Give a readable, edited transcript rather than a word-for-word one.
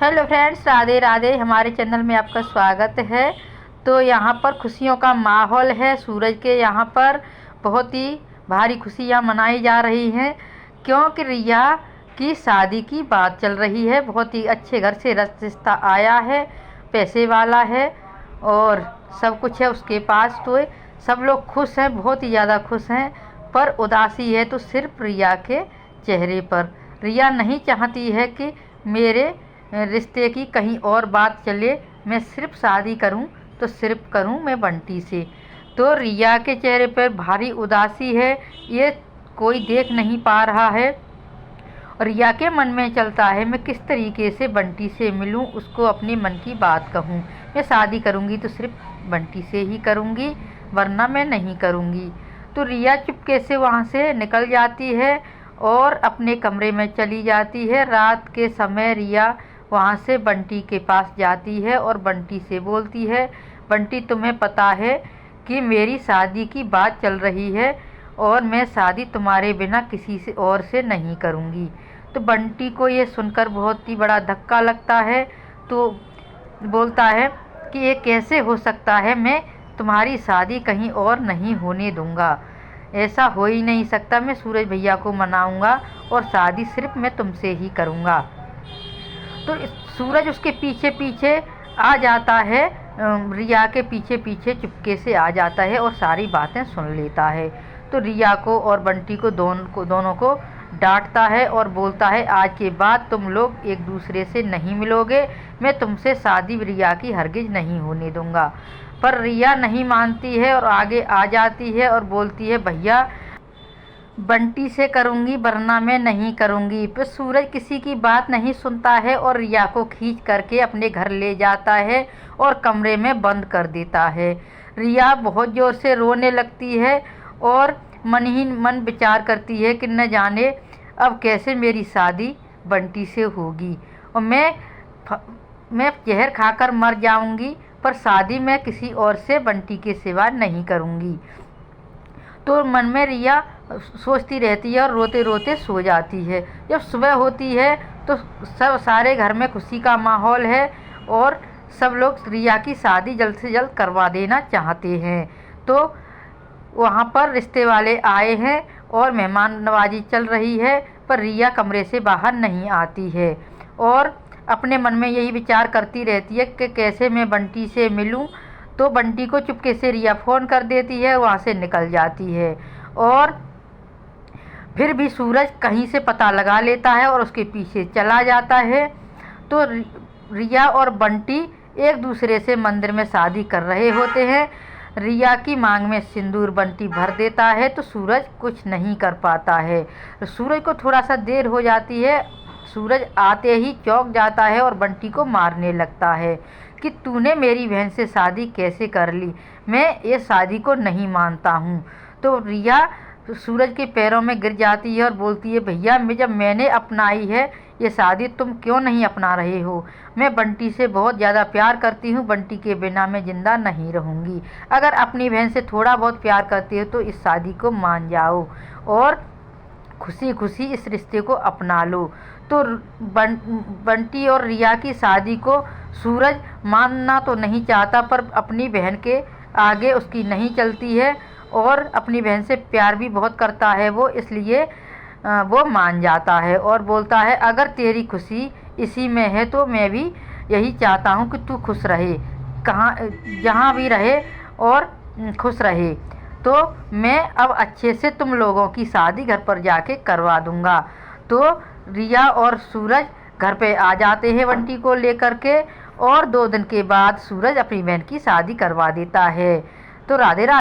Hello friends, Radhe Radhe. हमारे channel में आपका स्वागत है। तो यहाँ पर खुशियों का माहौल है। सूरज के यहाँ पर बहुत ही भारी खुशियाँ मनाई जा रही हैं, क्योंकि रिया की शादी की बात चल रही है। बहुत ही अच्छे घर से रिश्ता आया है, पैसे वाला है और सब कुछ है उसके पास। तो सब लोग खुश हैं, बहुत ही ज़्यादा खुश हैं। पर उदासी है तो सिर्फ रिया के चेहरे पर। रिया नहीं चाहती है कि मेरे रिश्ते की कहीं और बात चले। मैं सिर्फ शादी करूं तो सिर्फ करूं मैं बंटी से। तो रिया के चेहरे पर भारी उदासी है, ये कोई देख नहीं पा रहा है। और रिया के मन में चलता है मैं किस तरीके से बंटी से मिलूं, उसको अपने मन की बात कहूं। मैं शादी करूंगी तो सिर्फ बंटी से ही करूंगी, वरना मैं नहीं करूंगी। तो रिया चुपके से वहां से निकल जाती है और अपने कमरे में चली जाती है। रात के समय रिया वहाँ से बंटी के पास जाती है और बंटी से बोलती है, बंटी तुम्हें पता है कि मेरी शादी की बात चल रही है और मैं शादी तुम्हारे बिना किसी से और से नहीं करूँगी। तो बंटी को ये सुनकर बहुत ही बड़ा धक्का लगता है। तो बोलता है कि ये कैसे हो सकता है, मैं तुम्हारी शादी कहीं और नहीं होने दूँगा। ऐसा हो ही नहीं सकता। मैं सूरज भैया को मनाऊँगा और शादी सिर्फ मैं तुमसे ही करूँगा। तो सूरज उसके पीछे पीछे आ जाता है, रिया के पीछे पीछे चुपके से आ जाता है और सारी बातें सुन लेता है। तो रिया को और बंटी को दोनों को डांटता है और बोलता है, आज के बाद तुम लोग एक दूसरे से नहीं मिलोगे। मैं तुमसे शादी रिया की हरगिज नहीं होने दूंगा। पर रिया नहीं मानती है और आगे आ जाती है और बोलती है, भैया बंटी से करूँगी वरना मैं नहीं करूँगी। पर सूरज किसी की बात नहीं सुनता है और रिया को खींच करके अपने घर ले जाता है और कमरे में बंद कर देता है। रिया बहुत ज़ोर से रोने लगती है और मन ही मन विचार करती है कि न जाने अब कैसे मेरी शादी बंटी से होगी और मैं जहर खाकर मर जाऊँगी, पर शादी मैं किसी और से बंटी के सिवा नहीं करूँगी। तो मन में रिया सोचती रहती है और रोते रोते सो जाती है। जब सुबह होती है तो सारे घर में खुशी का माहौल है और सब लोग रिया की शादी जल्द से जल्द करवा देना चाहते हैं। तो वहाँ पर रिश्ते वाले आए हैं और मेहमान नवाजी चल रही है, पर रिया कमरे से बाहर नहीं आती है और अपने मन में यही विचार करती रहती है कि कैसे मैं बंटी से मिलूं। तो बंटी को चुपके से रिया फ़ोन कर देती है, वहाँ से निकल जाती है। और फिर भी सूरज कहीं से पता लगा लेता है और उसके पीछे चला जाता है। तो रिया और बंटी एक दूसरे से मंदिर में शादी कर रहे होते हैं। रिया की मांग में सिंदूर बंटी भर देता है तो सूरज कुछ नहीं कर पाता है। सूरज को थोड़ा सा देर हो जाती है। सूरज आते ही चौंक जाता है और बंटी को मारने लगता है कि तूने मेरी बहन से शादी कैसे कर ली, मैं ये शादी को नहीं मानता हूँ। तो रिया सूरज के पैरों में गिर जाती है और बोलती है, भैया जब मैंने अपनाई है ये शादी तुम क्यों नहीं अपना रहे हो। मैं बंटी से बहुत ज़्यादा प्यार करती हूँ, बंटी के बिना मैं ज़िंदा नहीं रहूँगी। अगर अपनी बहन से थोड़ा बहुत प्यार करती हो तो इस शादी को मान जाओ और खुशी खुशी इस रिश्ते को अपना लो। तो बंटी और रिया की शादी को सूरज मानना तो नहीं चाहता, पर अपनी बहन के आगे उसकी नहीं चलती है और अपनी बहन से प्यार भी बहुत करता है वो, इसलिए वो मान जाता है और बोलता है, अगर तेरी खुशी इसी में है तो मैं भी यही चाहता हूँ कि तू खुश रहे, कहाँ जहाँ भी रहे और खुश रहे। तो मैं अब अच्छे से तुम लोगों की शादी घर पर जाके करवा दूँगा। तो रिया और सूरज घर पे आ जाते हैं बंटी को लेकर के और 2 दिन के बाद सूरज अपनी बहन की शादी करवा देता है। तो राधे राधे।